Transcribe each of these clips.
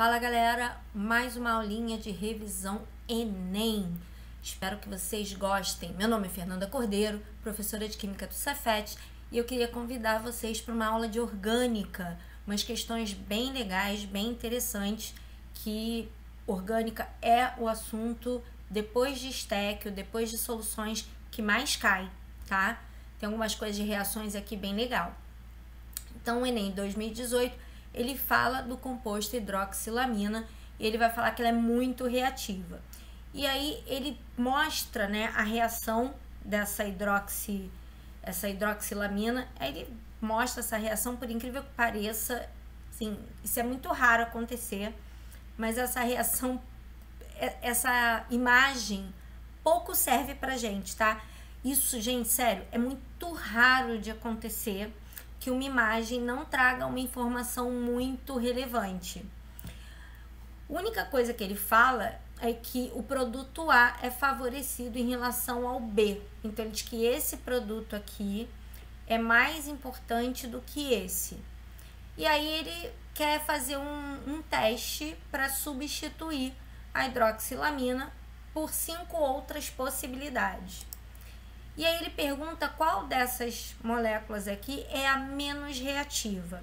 Fala galera, mais uma aulinha de revisão Enem. Espero que vocês gostem. Meu nome é Fernanda Cordeiro, professora de Química do Cefet, e eu queria convidar vocês para uma aula de orgânica, umas questões bem legais, bem interessantes, que orgânica é o assunto depois de estéquio, depois de soluções que mais cai, tá? Tem algumas coisas de reações aqui bem legal. Então o Enem 2018 ele fala do composto hidroxilamina e ele vai falar que ela é muito reativa. E aí ele mostra, né, a reação dessa hidroxilamina. Aí ele mostra essa reação, por incrível que pareça, assim, isso é muito raro acontecer, mas essa reação, essa imagem pouco serve pra gente, tá? Isso, gente, sério, é muito raro de acontecer que uma imagem não traga uma informação muito relevante. A única coisa que ele fala é que o produto A é favorecido em relação ao B. Então, ele diz que esse produto aqui é mais importante do que esse. E aí, ele quer fazer um teste para substituir a hidroxilamina por 5 outras possibilidades. E aí ele pergunta qual dessas moléculas aqui é a menos reativa.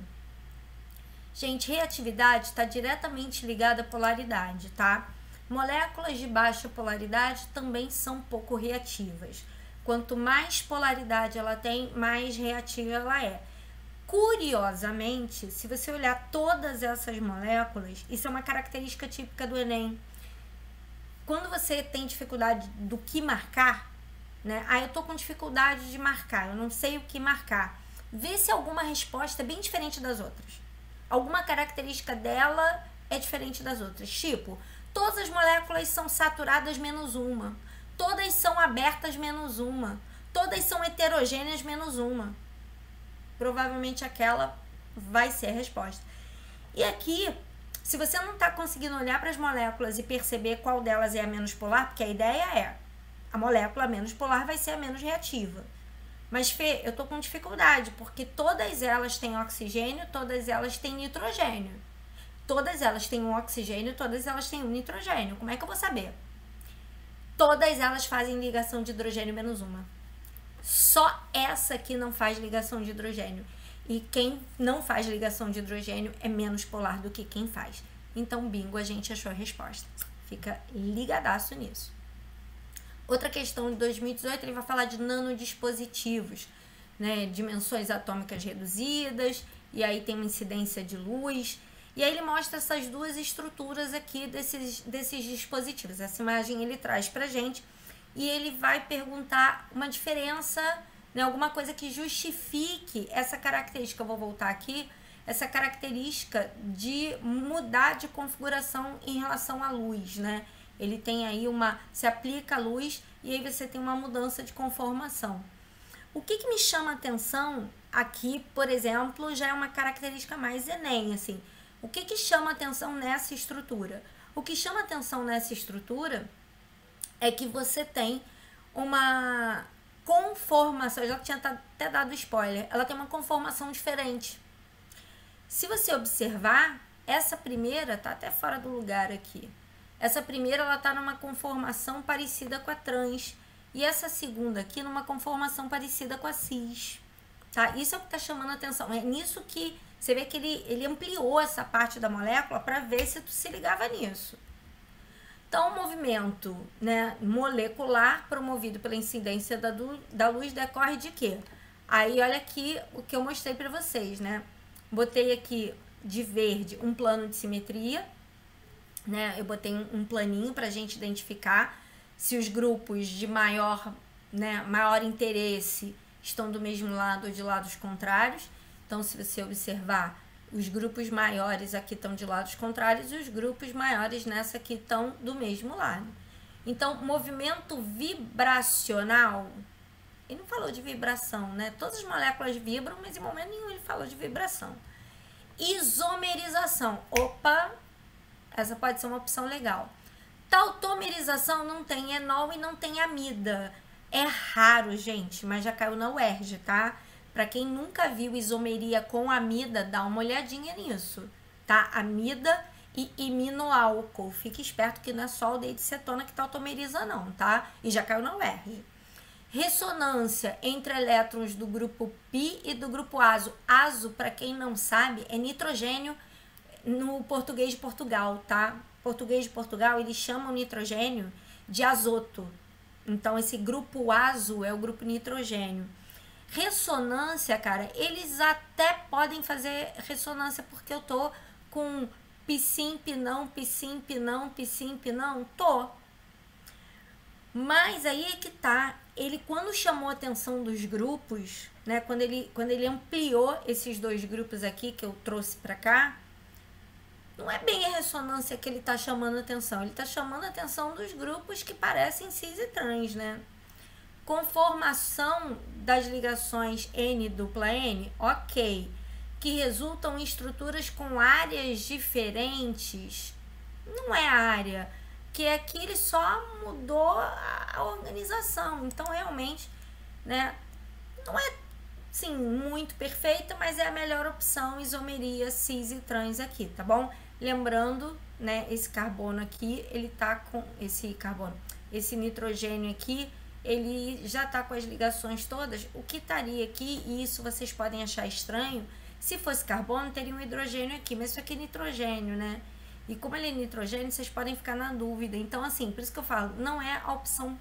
Gente, reatividade está diretamente ligada à polaridade, tá? Moléculas de baixa polaridade também são pouco reativas. Quanto mais polaridade ela tem, mais reativa ela é. Curiosamente, se você olhar todas essas moléculas, isso é uma característica típica do Enem. Quando você tem dificuldade do que marcar, né? Ah, eu tô com dificuldade de marcar, eu não sei o que marcar. Vê se alguma resposta é bem diferente das outras. Alguma característica dela é diferente das outras. Tipo, todas as moléculas são saturadas menos uma. Todas são abertas menos uma. Todas são heterogêneas menos uma. Provavelmente aquela vai ser a resposta. E aqui, se você não tá conseguindo olhar para as moléculas e perceber qual delas é a menos polar, porque a ideia é a molécula menos polar vai ser a menos reativa. Mas, Fê, eu tô com dificuldade, porque todas elas têm oxigênio, todas elas têm nitrogênio. Todas elas têm um oxigênio, todas elas têm um nitrogênio. Como é que eu vou saber? Todas elas fazem ligação de hidrogênio menos uma. Só essa aqui não faz ligação de hidrogênio. E quem não faz ligação de hidrogênio é menos polar do que quem faz. Então, bingo, a gente achou a resposta. Fica ligadaço nisso. Outra questão de 2018, ele vai falar de nanodispositivos, né? Dimensões atômicas reduzidas, e aí tem uma incidência de luz. E aí ele mostra essas duas estruturas aqui desses dispositivos. Essa imagem ele traz pra gente e ele vai perguntar uma diferença, né? Alguma coisa que justifique essa característica. Eu vou voltar aqui. Essa característica de mudar de configuração em relação à luz, né? Ele tem aí se aplica a luz e aí você tem uma mudança de conformação. O que me chama a atenção aqui, por exemplo, já é uma característica mais Enem, assim. O que chama a atenção nessa estrutura? O que chama a atenção nessa estrutura é que você tem uma conformação, eu já tinha até dado spoiler, ela tem uma conformação diferente. Se você observar, essa primeira tá até fora do lugar aqui. Essa primeira, ela tá numa conformação parecida com a trans. E essa segunda aqui, numa conformação parecida com a cis. Tá? Isso é o que tá chamando a atenção. É nisso que você vê que ele ampliou essa parte da molécula para ver se tu se ligava nisso. Então, o movimento, né, molecular promovido pela incidência da luz decorre de quê? Aí, olha aqui o que eu mostrei para vocês, né? Botei aqui de verde um plano de simetria, né? Eu botei um planinho para a gente identificar se os grupos de maior interesse estão do mesmo lado ou de lados contrários. Então, se você observar, os grupos maiores aqui estão de lados contrários e os grupos maiores nessa aqui estão do mesmo lado. Então, movimento vibracional, ele não falou de vibração, né? Todas as moléculas vibram, mas em momento nenhum ele falou de vibração. Isomerização, opa! Essa pode ser uma opção legal. Tautomerização não tem enol e não tem amida. É raro, gente, mas já caiu na UERJ, tá? Para quem nunca viu isomeria com amida, dá uma olhadinha nisso, tá? Amida e iminoálcool. Fique esperto que não é só aldeído de cetona que tautomeriza não, tá? E já caiu na UERJ. Ressonância entre elétrons do grupo pi e do grupo azo. Azo, para quem não sabe, é nitrogênio no português de Portugal, tá? Português de Portugal, eles chamam nitrogênio de azoto. Então, esse grupo azo é o grupo nitrogênio. Ressonância, cara, eles até podem fazer ressonância porque eu tô com psim, pinão, psim, pinão, psim, pinão, tô. Mas aí é que tá, ele quando chamou a atenção dos grupos, né, quando ele ampliou esses dois grupos aqui que eu trouxe pra cá, não é bem a ressonância que ele tá chamando a atenção, ele tá chamando a atenção dos grupos que parecem cis e trans, né? Conformação das ligações N-dupla-N, ok, que resultam em estruturas com áreas diferentes, não é área, que aqui ele só mudou a organização, então realmente, né, não é, sim, muito perfeita, mas é a melhor opção, isomeria cis e trans aqui, tá bom? Lembrando, né, esse carbono aqui, ele tá com esse nitrogênio aqui, ele já tá com as ligações todas. O que estaria aqui, e isso vocês podem achar estranho, se fosse carbono, teria um hidrogênio aqui, mas isso aqui é nitrogênio, né? E como ele é nitrogênio, vocês podem ficar na dúvida. Então, assim, por isso que eu falo, não é a opção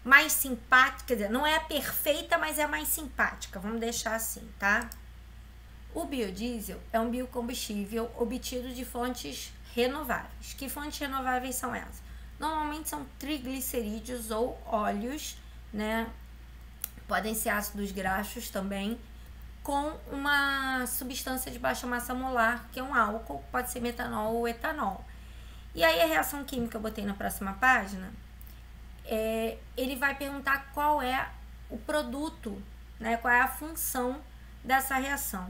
mais simpática, quer dizer, não é a perfeita, mas é a mais simpática, vamos deixar assim, tá? O biodiesel é um biocombustível obtido de fontes renováveis. Que fontes renováveis são essas? Normalmente são triglicerídeos ou óleos, né? Podem ser ácidos graxos também, com uma substância de baixa massa molar, que é um álcool, pode ser metanol ou etanol. E aí a reação química eu botei na próxima página, ele vai perguntar qual é o produto, né? Qual é a função dessa reação.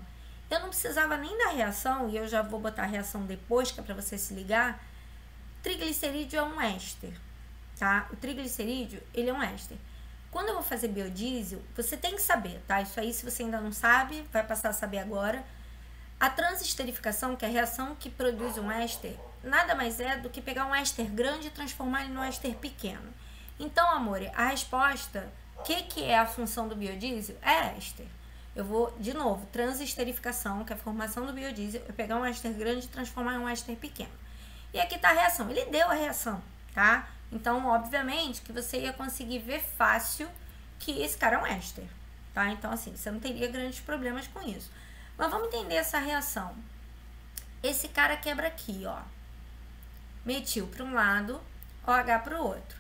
Eu não precisava nem da reação, e eu já vou botar a reação depois, que é para você se ligar. Triglicerídeo é um éster, tá? O triglicerídeo, ele é um éster. Quando eu vou fazer biodiesel, você tem que saber, tá? Isso aí, se você ainda não sabe, vai passar a saber agora. A transesterificação, que é a reação que produz um éster, nada mais é do que pegar um éster grande e transformar ele num éster pequeno. Então, amor, a resposta, o que é a função do biodiesel? É éster. Eu vou, de novo, transesterificação, que é a formação do biodiesel, é pegar um éster grande e transformar em um éster pequeno. E aqui tá a reação. Ele deu a reação, tá? Então, obviamente, que você ia conseguir ver fácil que esse cara é um éster, tá? Então, assim, você não teria grandes problemas com isso. Mas vamos entender essa reação. Esse cara quebra aqui, ó. Metil para um lado, OH para o outro.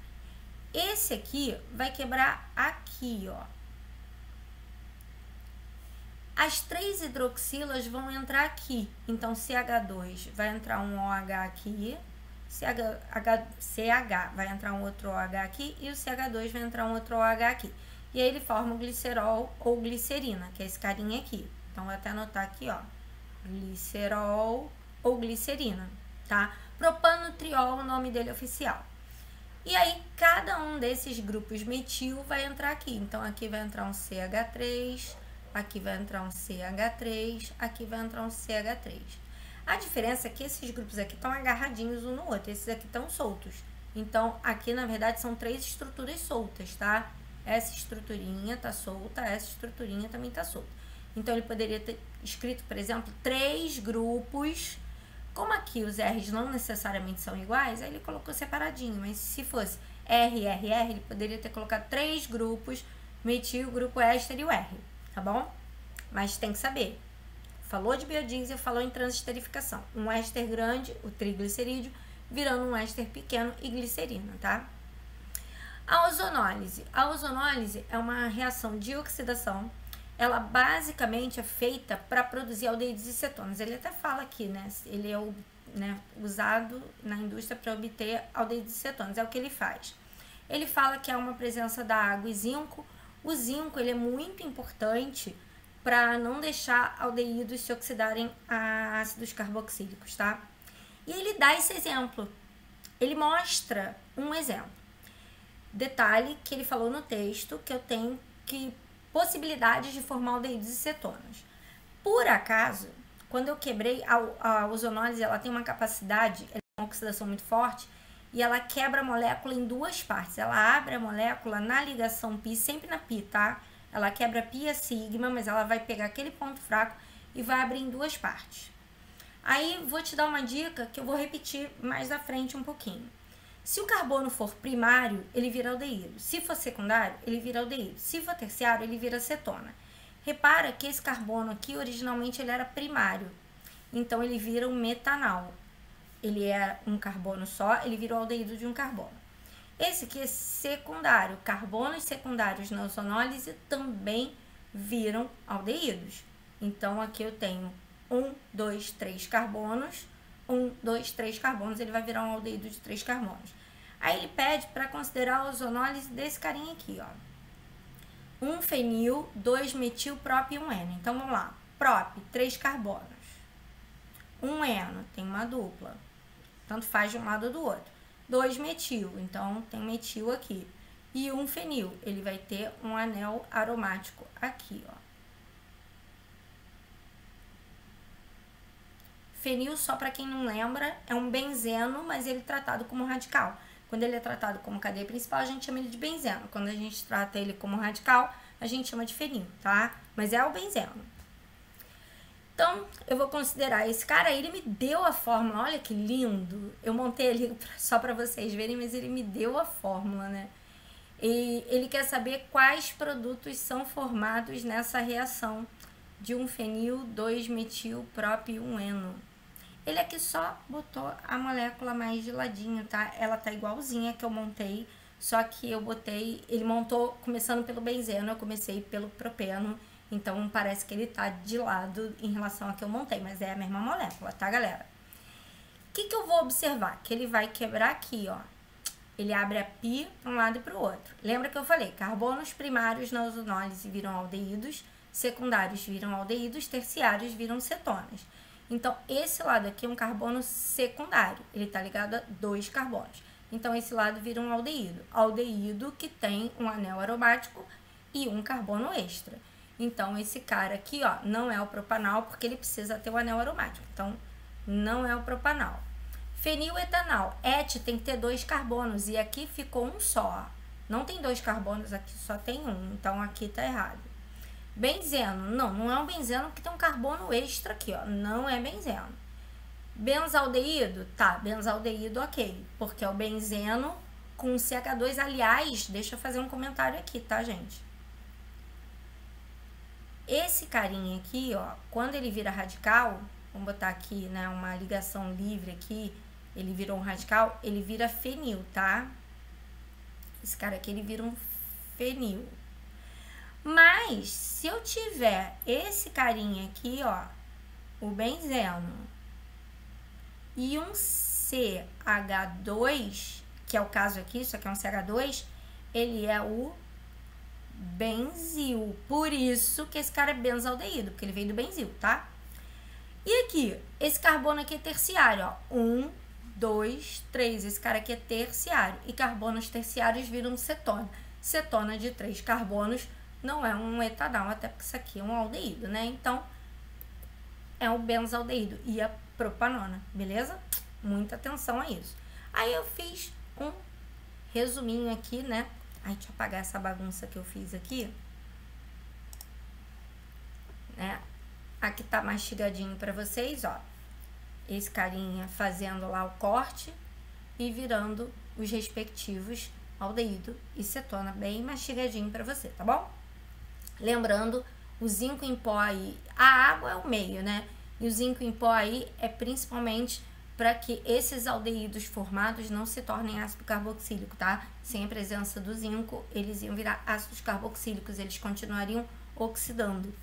Esse aqui vai quebrar aqui, ó. As 3 hidroxilas vão entrar aqui. Então, CH2 vai entrar um OH aqui, CH vai entrar um outro OH aqui e o CH2 vai entrar um outro OH aqui. E aí ele forma o glicerol ou glicerina, que é esse carinha aqui. Então, vou até anotar aqui, ó. Glicerol ou glicerina, tá? Propanotriol, o nome dele oficial. E aí, cada um desses grupos metil vai entrar aqui. Então, aqui vai entrar um CH3... Aqui vai entrar um CH3, aqui vai entrar um CH3. A diferença é que esses grupos aqui estão agarradinhos um no outro, esses aqui estão soltos. Então, aqui, na verdade, são 3 estruturas soltas, tá? Essa estruturinha tá solta, essa estruturinha também tá solta. Então, ele poderia ter escrito, por exemplo, 3 grupos. Como aqui os R's não necessariamente são iguais, aí ele colocou separadinho. Mas se fosse RRR, ele poderia ter colocado 3 grupos, metil, grupo éster e o R. Tá bom? Mas tem que saber. Falou de biodiesel, falou em transesterificação. Um éster grande, o triglicerídeo, virando um éster pequeno e glicerina, tá? A ozonólise. A ozonólise é uma reação de oxidação. Ela basicamente é feita para produzir aldeídos e cetonas. Ele até fala aqui, né? Ele é usado na indústria para obter aldeídos e cetonas. É o que ele faz. Ele fala que há uma presença da água e zinco. O zinco, ele é muito importante para não deixar aldeídos se oxidarem a ácidos carboxílicos, tá? E ele dá esse exemplo. Ele mostra um exemplo. Detalhe que ele falou no texto que eu tenho possibilidades de formar aldeídos e cetonas. Por acaso, quando eu quebrei, a ozonólise, ela tem uma capacidade, ela tem uma oxidação muito forte, e ela quebra a molécula em duas partes. Ela abre a molécula na ligação π, sempre na π, tá? Ela quebra π e a sigma, mas ela vai pegar aquele ponto fraco e vai abrir em duas partes. Aí, vou te dar uma dica que eu vou repetir mais à frente um pouquinho. Se o carbono for primário, ele vira aldeído. Se for secundário, ele vira aldeído. Se for terciário, ele vira cetona. Repara que esse carbono aqui, originalmente, ele era primário. Então, ele vira um metanal. Ele é um carbono só, ele vira o aldeído de um carbono. Esse aqui é secundário. Carbonos secundários na ozonólise também viram aldeídos. Então, aqui eu tenho 1, 2, 3 carbonos. 1, 2, 3 carbonos, ele vai virar um aldeído de 3 carbonos. Aí ele pede para considerar a ozonólise desse carinha aqui, ó. 1 fenil, 2 metil, prop e 1 eno. Então, vamos lá. Prop, 3 carbonos. 1 eno, tem uma dupla. Tanto faz de um lado ou do outro. 2 metil, então tem metil aqui. E 1 fenil, ele vai ter um anel aromático aqui, ó. Fenil, só para quem não lembra, é um benzeno, mas ele é tratado como radical. Quando ele é tratado como cadeia principal, a gente chama ele de benzeno. Quando a gente trata ele como radical, a gente chama de fenil, tá? Mas é o benzeno. Então, eu vou considerar esse cara, ele me deu a fórmula, olha que lindo. Eu montei ali só para vocês verem, mas ele me deu a fórmula, né? E ele quer saber quais produtos são formados nessa reação de 1 fenil, 2 metil, prop e 1 eno. Ele aqui só botou a molécula mais de ladinho, tá? Ela tá igualzinha que eu montei, só que eu botei, ele montou começando pelo benzeno, eu comecei pelo propeno. Então, parece que ele tá de lado em relação a que eu montei, mas é a mesma molécula, tá, galera? O que eu vou observar? Que ele vai quebrar aqui, ó. Ele abre a π para um lado e para o outro. Lembra que eu falei? Carbonos primários na ozonólise viram aldeídos, secundários viram aldeídos, terciários viram cetonas. Então, esse lado aqui é um carbono secundário. Ele tá ligado a 2 carbonos. Então, esse lado vira um aldeído. Aldeído que tem um anel aromático e um carbono extra. Então, esse cara aqui, ó, não é o propanal, porque ele precisa ter o anel aromático. Então, não é o propanal. Feniletanal. Et tem que ter 2 carbonos. E aqui ficou um só. Não tem 2 carbonos, aqui só tem um. Então, aqui tá errado. Benzeno. Não é um benzeno, porque tem um carbono extra aqui, ó. Não é benzeno. Benzaldeído. Tá, benzaldeído, ok. Porque é o benzeno com CH2. Aliás, deixa eu fazer um comentário aqui, tá, gente? Esse carinha aqui, ó, quando ele vira radical, vamos botar aqui, né, uma ligação livre aqui, ele virou um radical, ele vira fenil, tá? Esse cara aqui, ele vira um fenil. Mas, se eu tiver esse carinha aqui, ó, o benzeno, e um CH2, que é o caso aqui, isso aqui é um CH2, ele é o benzil. Por isso que esse cara é benzaldeído, porque ele veio do benzil, tá? E aqui, esse carbono aqui é terciário, ó. 1, 2, 3. Esse cara aqui é terciário. E carbonos terciários viram cetona. Cetona de 3 carbonos não é um etanol, até porque isso aqui é um aldeído, né? Então, é um benzaldeído e a propanona, beleza? Muita atenção a isso. Aí eu fiz um resuminho aqui, né? Ai, deixa eu apagar essa bagunça que eu fiz aqui. Né? Aqui tá mastigadinho pra vocês, ó. Esse carinha fazendo lá o corte e virando os respectivos aldeído e cetona bem mastigadinho pra você, tá bom? Lembrando, o zinco em pó aí, a água é o meio, né? E o zinco em pó aí é principalmente para que esses aldeídos formados não se tornem ácido carboxílico, tá? Sem a presença do zinco, eles iam virar ácidos carboxílicos, eles continuariam oxidando.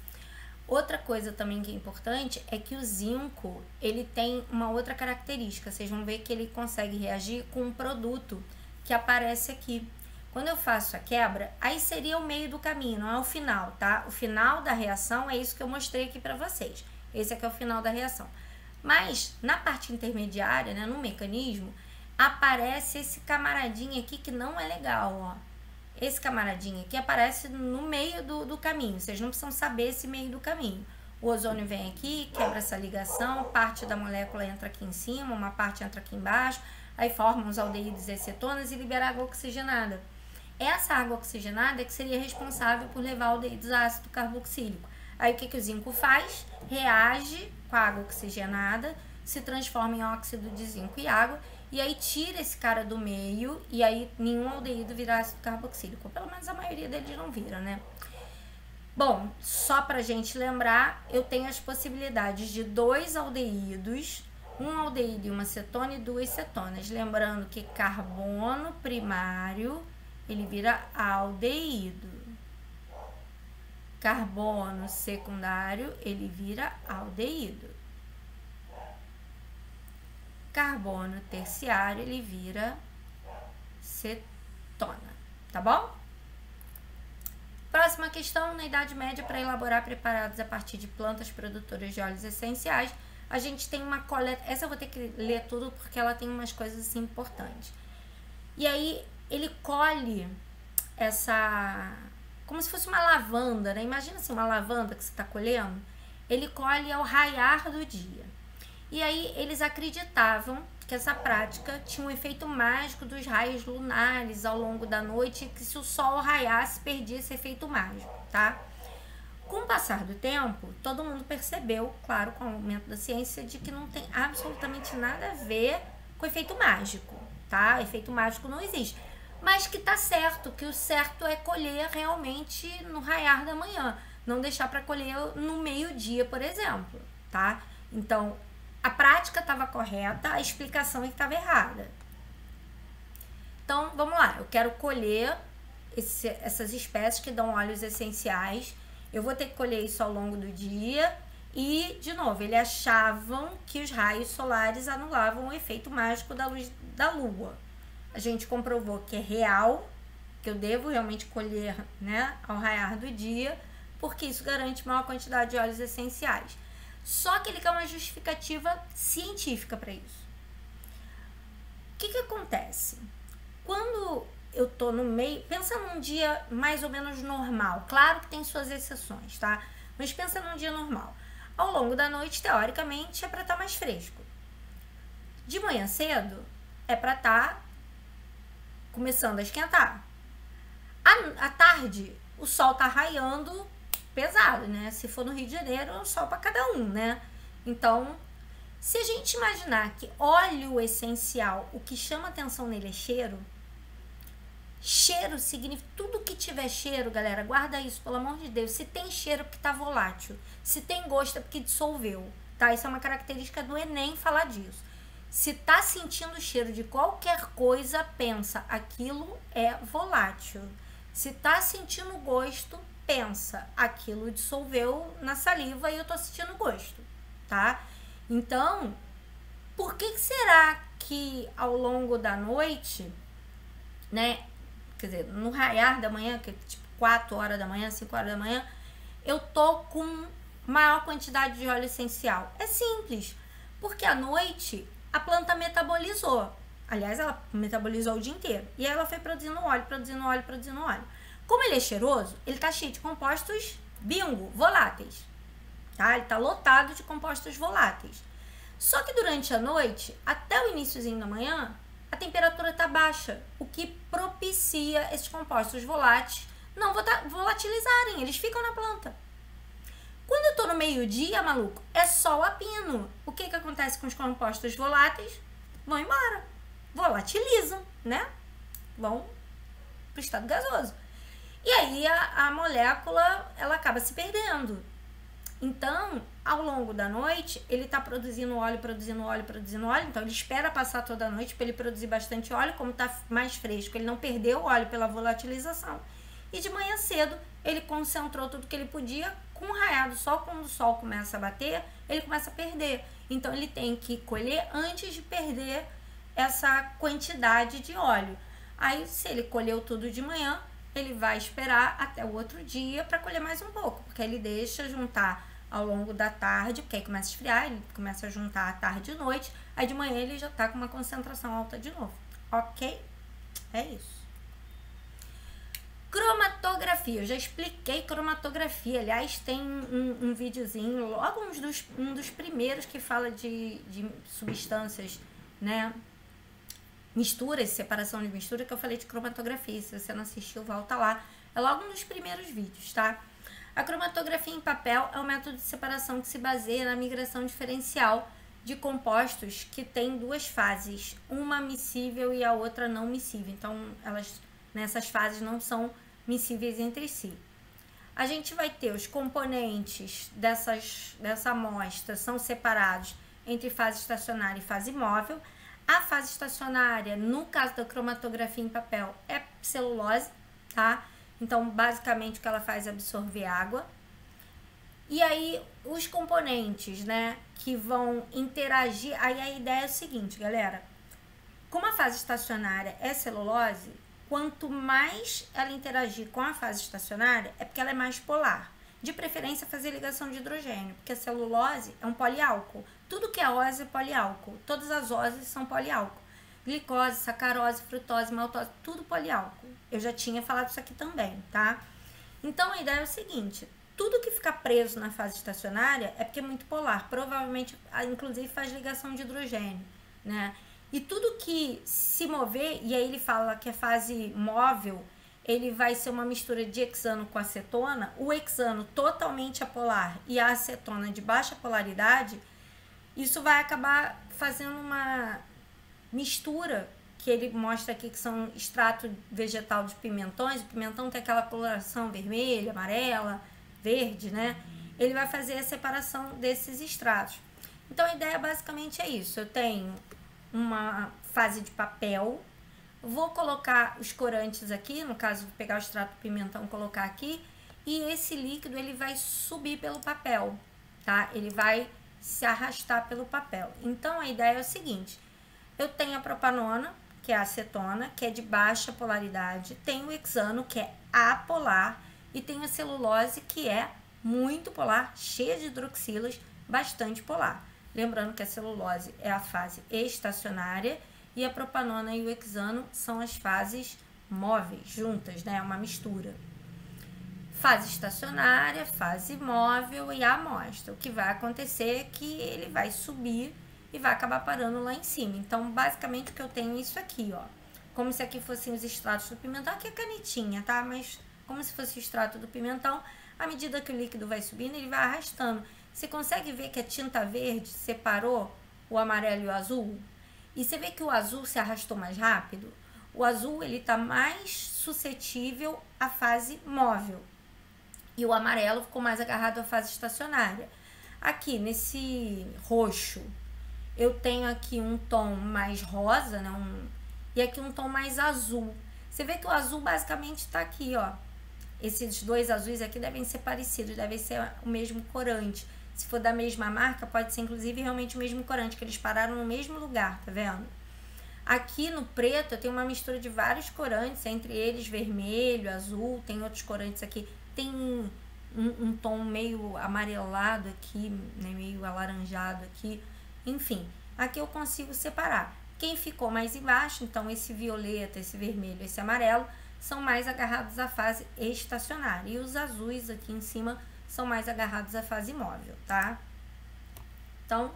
Outra coisa também que é importante é que o zinco, ele tem uma outra característica. Vocês vão ver que ele consegue reagir com um produto que aparece aqui. Quando eu faço a quebra, aí seria o meio do caminho, não é o final, tá? O final da reação é isso que eu mostrei aqui para vocês. Esse aqui é o final da reação. Mas, na parte intermediária, né, no mecanismo, aparece esse camaradinho aqui que não é legal, ó. Esse camaradinho aqui aparece no meio do caminho. Vocês não precisam saber esse meio do caminho. O ozônio vem aqui, quebra essa ligação, parte da molécula entra aqui em cima, uma parte entra aqui embaixo, aí formam os aldeídos e cetonas e libera água oxigenada. Essa água oxigenada é que seria responsável por levar aldeídos a ácido carboxílico. Aí o que o zinco faz? Reage com a água oxigenada, se transforma em óxido de zinco e água, e aí tira esse cara do meio, e aí nenhum aldeído vira ácido carboxílico. Pelo menos a maioria deles não vira, né? Bom, só pra gente lembrar, eu tenho as possibilidades de 2 aldeídos, um aldeído e uma cetona e 2 cetonas. Lembrando que carbono primário, ele vira aldeído. Carbono secundário, ele vira aldeído. Carbono terciário, ele vira cetona, tá bom? Próxima questão, na Idade Média, para elaborar preparados a partir de plantas produtoras de óleos essenciais, a gente tem uma coleta, essa eu vou ter que ler tudo porque ela tem umas coisas assim importantes. E aí, ele colhe essa, como se fosse uma lavanda, né? Imagina assim, uma lavanda que você está colhendo, ele colhe ao raiar do dia. E aí, eles acreditavam que essa prática tinha um efeito mágico dos raios lunares ao longo da noite, que se o sol raiasse, perdia esse efeito mágico, tá? Com o passar do tempo, todo mundo percebeu, claro, com o aumento da ciência, de que não tem absolutamente nada a ver com efeito mágico, tá? Efeito mágico não existe. Mas que tá certo, que o certo é colher realmente no raiar da manhã, não deixar para colher no meio-dia, por exemplo, tá? Então, a prática estava correta, a explicação é que estava errada. Então, vamos lá. Eu quero colher essas espécies que dão óleos essenciais. Eu vou ter que colher isso ao longo do dia. E, de novo, eles achavam que os raios solares anulavam o efeito mágico da luz da lua. A gente comprovou que é real, que eu devo realmente colher, né, ao raiar do dia, porque isso garante maior quantidade de óleos essenciais. Só que ele quer uma justificativa científica para isso. O que acontece? Quando eu tô no meio, pensa num dia mais ou menos normal. Claro que tem suas exceções, tá? Mas pensa num dia normal. Ao longo da noite, teoricamente, é para estar mais fresco. De manhã cedo, é para estar começando a esquentar. À tarde, o sol tá raiando pesado, né? Se for no Rio de Janeiro, é um sol para cada um, né? Então, se a gente imaginar que óleo essencial, o que chama atenção nele é cheiro, cheiro significa tudo que tiver cheiro, galera, guarda isso, pelo amor de Deus. Se tem cheiro é porque tá volátil, se tem gosto é porque dissolveu, tá? Isso é uma característica do Enem falar disso. Se tá sentindo cheiro de qualquer coisa, pensa, aquilo é volátil. Se tá sentindo gosto, pensa, aquilo dissolveu na saliva e eu tô sentindo gosto, tá? Então, por que será que ao longo da noite, né, quer dizer, no raiar da manhã, que é tipo 4 horas da manhã, 5 horas da manhã, eu tô com maior quantidade de óleo essencial? É simples, porque à noite a planta metabolizou. Aliás, ela metabolizou o dia inteiro. E ela foi produzindo óleo, produzindo óleo, produzindo óleo. Como ele é cheiroso, ele tá cheio de compostos bingo, voláteis. Tá? Ele tá lotado de compostos voláteis. Só que durante a noite, até o iniciozinho da manhã, a temperatura tá baixa, o que propicia esses compostos voláteis não volatilizarem, eles ficam na planta. Quando eu tô no meio-dia, maluco, é sol a pino. O que acontece com os compostos voláteis? Vão embora. Volatilizam, né? Vão pro estado gasoso. E aí a molécula, ela acaba se perdendo. Então, ao longo da noite, ele tá produzindo óleo, produzindo óleo, produzindo óleo. Então, ele espera passar toda a noite para ele produzir bastante óleo. Como tá mais fresco, ele não perdeu o óleo pela volatilização. E de manhã cedo, ele concentrou tudo que ele podia. Com o raiar do sol, quando o sol começa a bater, ele começa a perder. Então, ele tem que colher antes de perder essa quantidade de óleo. Aí, se ele colheu tudo de manhã, ele vai esperar até o outro dia para colher mais um pouco, porque ele deixa juntar ao longo da tarde, porque aí começa a esfriar, ele começa a juntar à tarde e noite, aí de manhã ele já tá com uma concentração alta de novo, ok? É isso. Cromatografia, eu já expliquei cromatografia, aliás tem um videozinho, logo um dos primeiros que fala de substâncias, né, misturas, separação de mistura, que eu falei de cromatografia. Se você não assistiu, volta lá, é logo um dos primeiros vídeos, tá? A cromatografia em papel é um método de separação que se baseia na migração diferencial de compostos que tem duas fases, uma miscível e a outra não miscível, então elas nessas fases não são miscíveis entre si. A gente vai ter os componentes dessa amostra são separados entre fase estacionária e fase móvel. A fase estacionária, no caso da cromatografia em papel, é celulose, tá? Então, basicamente, o que ela faz é absorver água. E aí, os componentes, né, que vão interagir... Aí, a ideia é o seguinte, galera. Como a fase estacionária é celulose, quanto mais ela interagir com a fase estacionária, é porque ela é mais polar. De preferência, fazer ligação de hidrogênio, porque a celulose é um poliálcool. Tudo que é ose é poliálcool. Todas as oses são poliálcool. Glicose, sacarose, frutose, maltose, tudo poliálcool. Eu já tinha falado isso aqui também, tá? Então, a ideia é o seguinte. Tudo que fica preso na fase estacionária é porque é muito polar. Provavelmente, inclusive, faz ligação de hidrogênio, né? E tudo que se mover, e aí ele fala que a fase móvel, ele vai ser uma mistura de hexano com acetona. O hexano totalmente apolar e a acetona de baixa polaridade, isso vai acabar fazendo uma mistura, que ele mostra aqui que são extrato vegetal de pimentões. O pimentão tem aquela coloração vermelha, amarela, verde, né? Ele vai fazer a separação desses extratos. Então, a ideia basicamente é isso. Eu tenho uma fase de papel, vou colocar os corantes aqui, no caso, vou pegar o extrato do pimentão e colocar aqui, e esse líquido ele vai subir pelo papel, tá? Ele vai se arrastar pelo papel. Então, a ideia é o seguinte, eu tenho a propanona, que é a acetona, que é de baixa polaridade, tenho o hexano, que é apolar, e tenho a celulose, que é muito polar, cheia de hidroxilas, bastante polar. Lembrando que a celulose é a fase estacionária e a propanona e o hexano são as fases móveis, juntas, né? É uma mistura. Fase estacionária, fase móvel e a amostra. O que vai acontecer é que ele vai subir e vai acabar parando lá em cima. Então, basicamente, o que eu tenho é isso aqui, ó. Como se aqui fossem os extratos do pimentão. Aqui é canetinha, tá? Mas como se fosse o extrato do pimentão, à medida que o líquido vai subindo, ele vai arrastando. Você consegue ver que a tinta verde separou o amarelo e o azul? E você vê que o azul se arrastou mais rápido? O azul, ele tá mais suscetível à fase móvel. E o amarelo ficou mais agarrado à fase estacionária. Aqui, nesse roxo, eu tenho aqui um tom mais rosa, né? E aqui um tom mais azul. Você vê que o azul basicamente tá aqui, ó. Esses dois azuis aqui devem ser parecidos, devem ser o mesmo corante. Se for da mesma marca, pode ser inclusive realmente o mesmo corante, que eles pararam no mesmo lugar, tá vendo? Aqui no preto eu tenho uma mistura de vários corantes, entre eles vermelho, azul, tem outros corantes aqui. Tem um tom meio amarelado aqui, né, meio alaranjado aqui. Enfim, aqui eu consigo separar. Quem ficou mais embaixo, então esse violeta, esse vermelho, esse amarelo, são mais agarrados à fase estacionária. E os azuis aqui em cima são mais agarrados à fase móvel, tá? Então,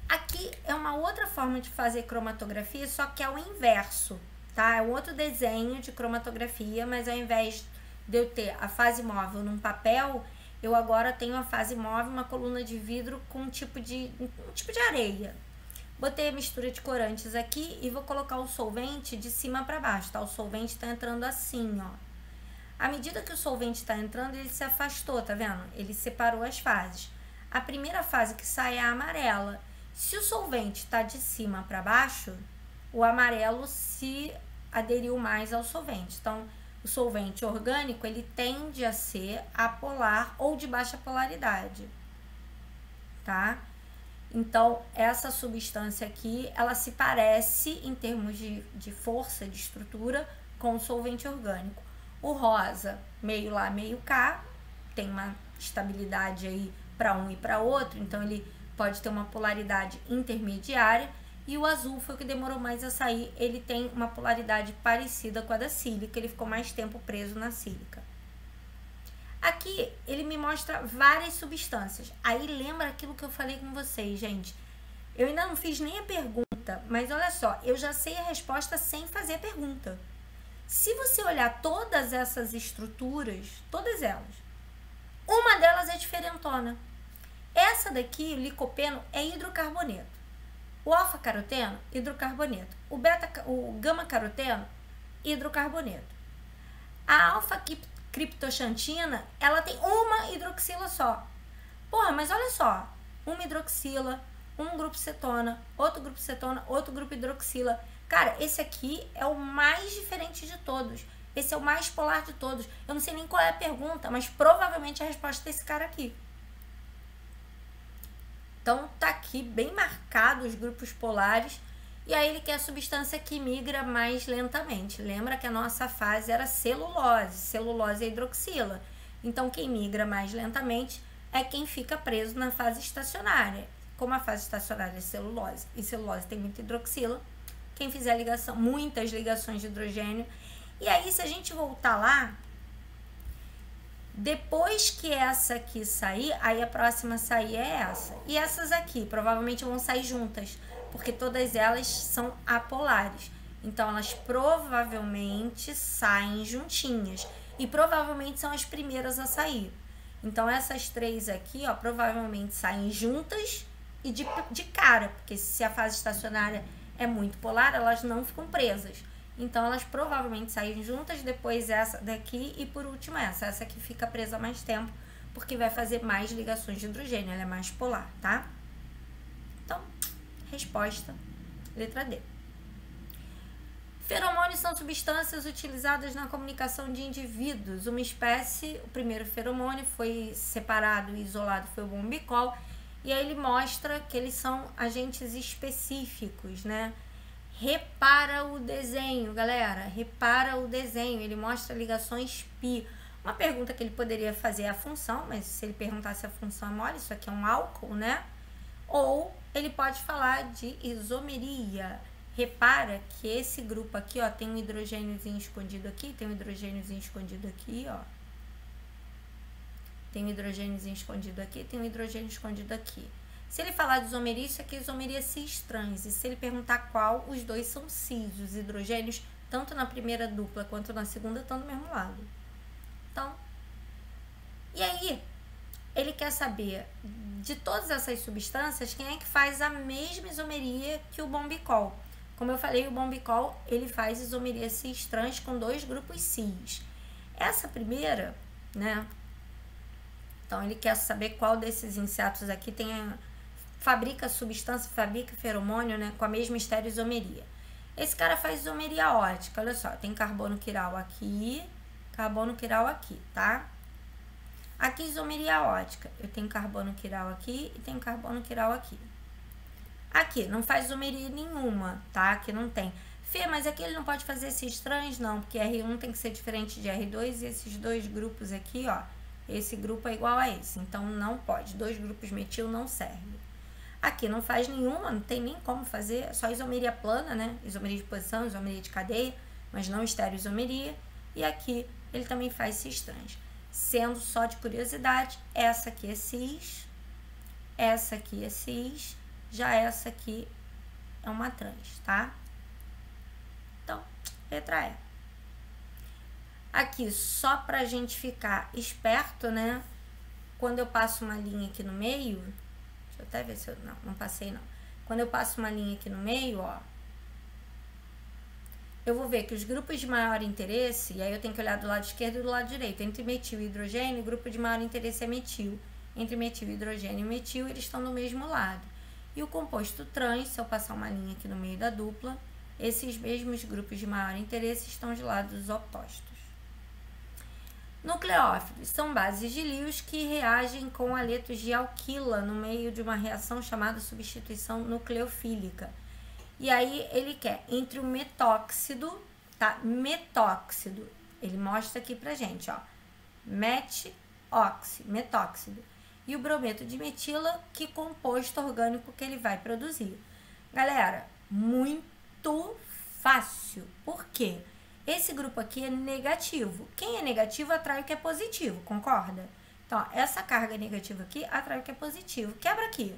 aqui é uma outra forma de fazer cromatografia, só que é o inverso, tá? É um outro desenho de cromatografia, mas ao invés de eu ter a fase móvel num papel, eu agora tenho a fase móvel, uma coluna de vidro com um tipo de areia. Botei a mistura de corantes aqui e vou colocar o solvente de cima para baixo, tá? O solvente tá entrando assim, ó. À medida que o solvente está entrando, ele se afastou, tá vendo? Ele separou as fases. A primeira fase que sai é a amarela. Se o solvente está de cima para baixo, o amarelo se aderiu mais ao solvente. Então, o solvente orgânico, ele tende a ser apolar ou de baixa polaridade, tá? Então, essa substância aqui, ela se parece em termos de força, de estrutura, com o solvente orgânico. O rosa, meio lá, meio cá, tem uma estabilidade aí para um e para outro, então ele pode ter uma polaridade intermediária. E o azul foi o que demorou mais a sair. Ele tem uma polaridade parecida com a da sílica. Ele ficou mais tempo preso na sílica. Aqui ele me mostra várias substâncias. Aí lembra aquilo que eu falei com vocês, gente. Eu ainda não fiz nem a pergunta, mas olha só, eu já sei a resposta sem fazer a pergunta. Se você olhar todas essas estruturas, todas elas, uma delas é diferentona. Essa daqui, o licopeno, é hidrocarboneto. O alfa-caroteno, hidrocarboneto. O gama-caroteno, hidrocarboneto. A alfa-criptoxantina, ela tem uma hidroxila só. Porra, mas olha só. Uma hidroxila, um grupo cetona, outro grupo hidroxila. Cara, esse aqui é o mais diferente de todos. Esse é o mais polar de todos. Eu não sei nem qual é a pergunta, mas provavelmente a resposta é esse cara aqui. Então, tá aqui bem marcado os grupos polares. E aí ele quer a substância que migra mais lentamente. Lembra que a nossa fase era celulose. Celulose é hidroxila. Então, quem migra mais lentamente é quem fica preso na fase estacionária. Como a fase estacionária é celulose e celulose tem muita hidroxila, quem fizer ligação, muitas ligações de hidrogênio. E aí, se a gente voltar lá, depois que essa aqui sair, aí a próxima a sair é essa. E essas aqui provavelmente vão sair juntas, porque todas elas são apolares. Então, elas provavelmente saem juntinhas. E provavelmente são as primeiras a sair. Então, essas três aqui, ó, provavelmente saem juntas e de cara. Porque se a fase estacionária é muito polar, elas não ficam presas. Então, elas provavelmente saem juntas, depois essa daqui e por último essa. Essa aqui fica presa mais tempo, porque vai fazer mais ligações de hidrogênio, ela é mais polar, tá? Então, resposta, letra D. Feromônios são substâncias utilizadas na comunicação de indivíduos. Uma espécie, o primeiro feromônio foi separado e isolado, foi o bombicol, e aí ele mostra que eles são agentes específicos, né? Repara o desenho, galera, repara o desenho, ele mostra ligações pi. Uma pergunta que ele poderia fazer é a função, mas se ele perguntasse a função é mole, isso aqui é um álcool, né? Ou ele pode falar de isomeria. Repara que esse grupo aqui, ó, tem um hidrogêniozinho escondido aqui, tem um hidrogêniozinho escondido aqui, ó. Tem um hidrogêniozinho escondido aqui, tem um hidrogênio escondido aqui. Se ele falar de isomeria, isso aqui é isomeria cis-trans. E se ele perguntar qual, os dois são cis. Os hidrogênios, tanto na primeira dupla quanto na segunda, estão do mesmo lado. Então, e aí, ele quer saber de todas essas substâncias, quem é que faz a mesma isomeria que o bombicol. Como eu falei, o bombicol, ele faz isomeria cis-trans com dois grupos cis. Essa primeira, né? Então, ele quer saber qual desses insetos aqui fabrica substância, fabrica feromônio, né, com a mesma estereoisomeria. Esse cara faz isomeria ótica, olha só, tem carbono quiral aqui, tá? Aqui isomeria ótica, eu tenho carbono quiral aqui e tenho carbono quiral aqui. Aqui, não faz isomeria nenhuma, tá? Aqui não tem. Fê, mas aqui ele não pode fazer esses trans, não, porque R1 tem que ser diferente de R2 e esses dois grupos aqui, ó, esse grupo é igual a esse, então não pode, dois grupos metil não serve. Aqui não faz nenhuma, não tem nem como fazer, só isomeria plana, né? Isomeria de posição, isomeria de cadeia, mas não estereoisomeria. E aqui ele também faz cis-trans. Sendo só de curiosidade, essa aqui é cis, essa aqui é cis, já essa aqui é uma trans, tá? Então, letra E. Aqui, só pra gente ficar esperto, né? Quando eu passo uma linha aqui no meio, deixa eu até ver se eu... Não passei, não. Quando eu passo uma linha aqui no meio, ó, eu vou ver que os grupos de maior interesse, e aí eu tenho que olhar do lado esquerdo e do lado direito, entre metil e hidrogênio, o grupo de maior interesse é metil. Entre metil, hidrogênio e metil, eles estão do mesmo lado. E o composto trans, se eu passar uma linha aqui no meio da dupla, esses mesmos grupos de maior interesse estão de lados opostos. Nucleófilos são bases de Lewis que reagem com aletos de alquila no meio de uma reação chamada substituição nucleofílica. E aí ele quer entre o metóxido, tá? Metóxido. Ele mostra aqui pra gente, ó. Metóxido. E o brometo de metila, que composto orgânico que ele vai produzir. Galera, Muito fácil. Por quê? Esse grupo aqui é negativo. Quem é negativo atrai o que é positivo, concorda? Então, ó, essa carga negativa aqui atrai o que é positivo. Quebra aqui.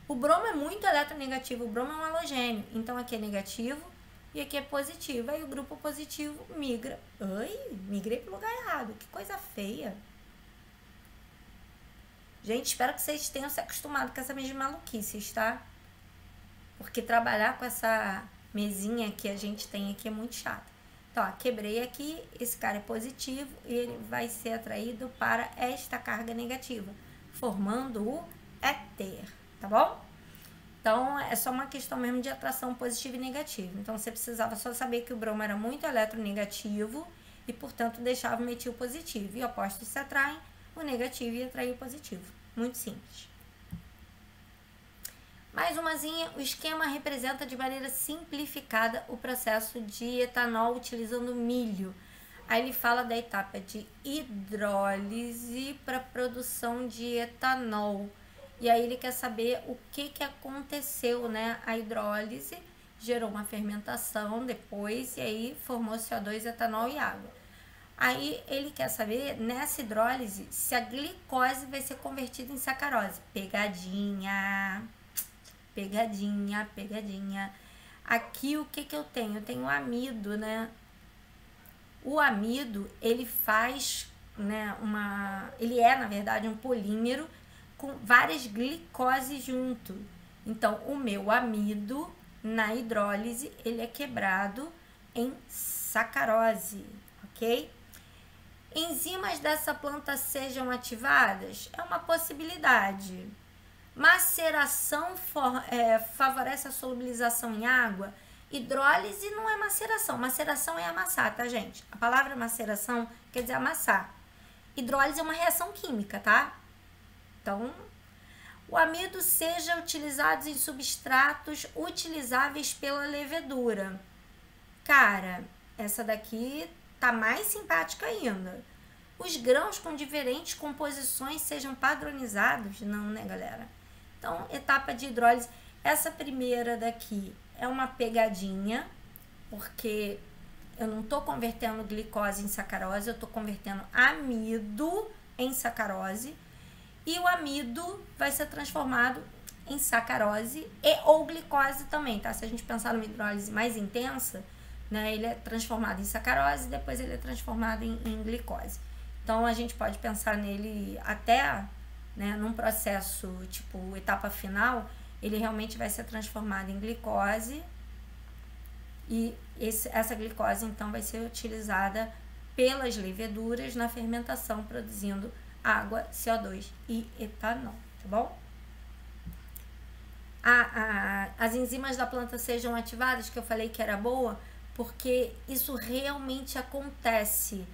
O bromo é muito eletronegativo, o bromo é um halogênio. Então, aqui é negativo e aqui é positivo. Aí o grupo positivo migra. Ai, migrei para o lugar errado. Que coisa feia. Gente, espero que vocês tenham se acostumado com essa mesma maluquices, tá? Porque trabalhar com essa mesinha que a gente tem aqui é muito chato. Então, ó, quebrei aqui, esse cara é positivo e ele vai ser atraído para esta carga negativa, formando o éter, tá bom? Então, é só uma questão mesmo de atração positiva e negativa. Então, você precisava só saber que o bromo era muito eletronegativo e, portanto, deixava o metil positivo. E opostos se atraem, o negativo ia atrair o positivo. Muito simples. Mais umazinha, o esquema representa de maneira simplificada o processo de etanol utilizando milho. Aí ele fala da etapa de hidrólise para produção de etanol. E aí ele quer saber o que aconteceu, né? A hidrólise gerou uma fermentação depois e aí formou CO2, etanol e água. Aí ele quer saber, nessa hidrólise, se a glicose vai ser convertida em sacarose. Pegadinha. Pegadinha, pegadinha. Aqui o que eu tenho? Eu tenho o amido, né? O amido, ele faz, né, ele é, na verdade, um polímero com várias glicoses junto. Então, o meu amido, na hidrólise, ele é quebrado em sacarose, ok? Enzimas dessa planta sejam ativadas? É uma possibilidade. Maceração favorece a solubilização em água. Hidrólise não é maceração. Maceração é amassar, tá, gente? A palavra maceração quer dizer amassar. Hidrólise é uma reação química, tá? Então, o amido seja utilizado em substratos utilizáveis pela levedura. Cara, essa daqui tá mais simpática ainda. Os grãos com diferentes composições sejam padronizados? Não, né, galera? Então, etapa de hidrólise. Essa primeira daqui é uma pegadinha, porque eu não estou convertendo glicose em sacarose, eu estou convertendo amido em sacarose. E o amido vai ser transformado em sacarose e ou glicose também, tá? Se a gente pensar numa hidrólise mais intensa, né, ele é transformado em sacarose e depois ele é transformado em glicose. Então, a gente pode pensar nele até, né, num processo tipo etapa final, ele realmente vai ser transformado em glicose e essa glicose, então, vai ser utilizada pelas leveduras na fermentação, produzindo água, CO2 e etanol, tá bom? As enzimas da planta sejam ativadas, que eu falei que era boa, porque isso realmente acontece,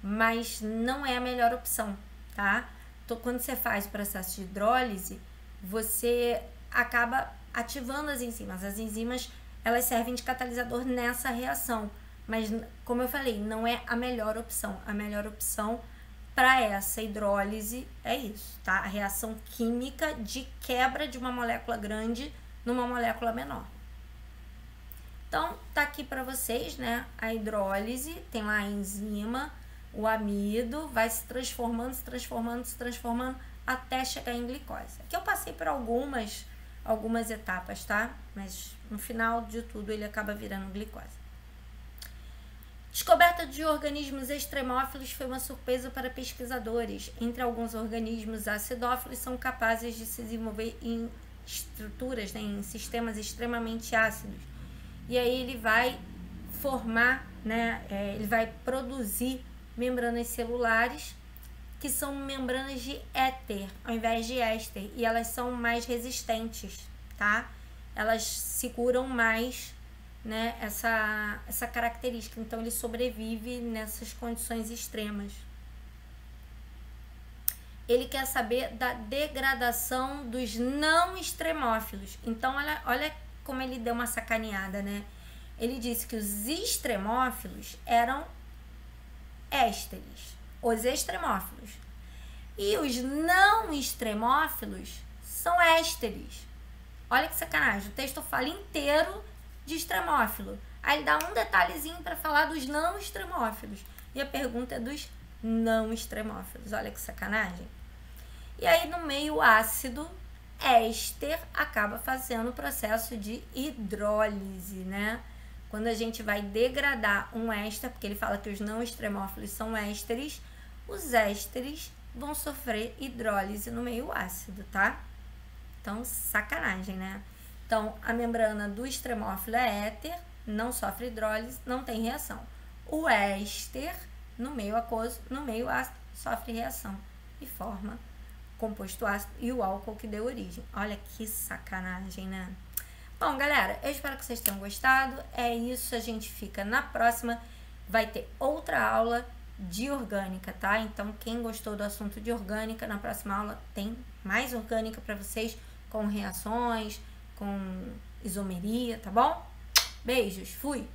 mas não é a melhor opção, tá? Então, quando você faz o processo de hidrólise, você acaba ativando as enzimas. As enzimas, elas servem de catalisador nessa reação, mas, como eu falei, não é a melhor opção. A melhor opção para essa hidrólise é isso, tá? A reação química de quebra de uma molécula grande numa molécula menor. Então, tá aqui para vocês, né? A hidrólise, tem lá a enzima, o amido, vai se transformando, se transformando, se transformando, até chegar em glicose. Aqui eu passei por algumas etapas, tá? Mas no final de tudo ele acaba virando glicose. Descoberta de organismos extremófilos foi uma surpresa para pesquisadores. Entre alguns organismos acidófilos são capazes de se desenvolver em estruturas, né, em sistemas extremamente ácidos. E aí ele vai formar, né, ele vai produzir membranas celulares que são membranas de éter ao invés de éster, e elas são mais resistentes, tá? Elas seguram mais, né, essa característica, então ele sobrevive nessas condições extremas. Ele quer saber da degradação dos não extremófilos. Então, olha como ele deu uma sacaneada, né? Ele disse que os extremófilos eram ésteres, os extremófilos. E os não extremófilos são ésteres. Olha que sacanagem. O texto fala inteiro de extremófilo. Aí ele dá um detalhezinho para falar dos não extremófilos. E a pergunta é dos não extremófilos. Olha que sacanagem. E aí, no meio ácido, éster acaba fazendo o processo de hidrólise, né? Quando a gente vai degradar um éster, porque ele fala que os não extremófilos são ésteres, os ésteres vão sofrer hidrólise no meio ácido, tá? Então, sacanagem, né? Então, a membrana do extremófilo é éter, não sofre hidrólise, não tem reação. O éster, no meio aquoso, no meio ácido, sofre reação e forma composto ácido e o álcool que deu origem. Olha que sacanagem, né? Bom, galera, eu espero que vocês tenham gostado. É isso, a gente fica na próxima. Vai ter outra aula de orgânica, tá? Então, quem gostou do assunto de orgânica, na próxima aula tem mais orgânica para vocês, com reações, com isomeria, tá bom? Beijos, fui!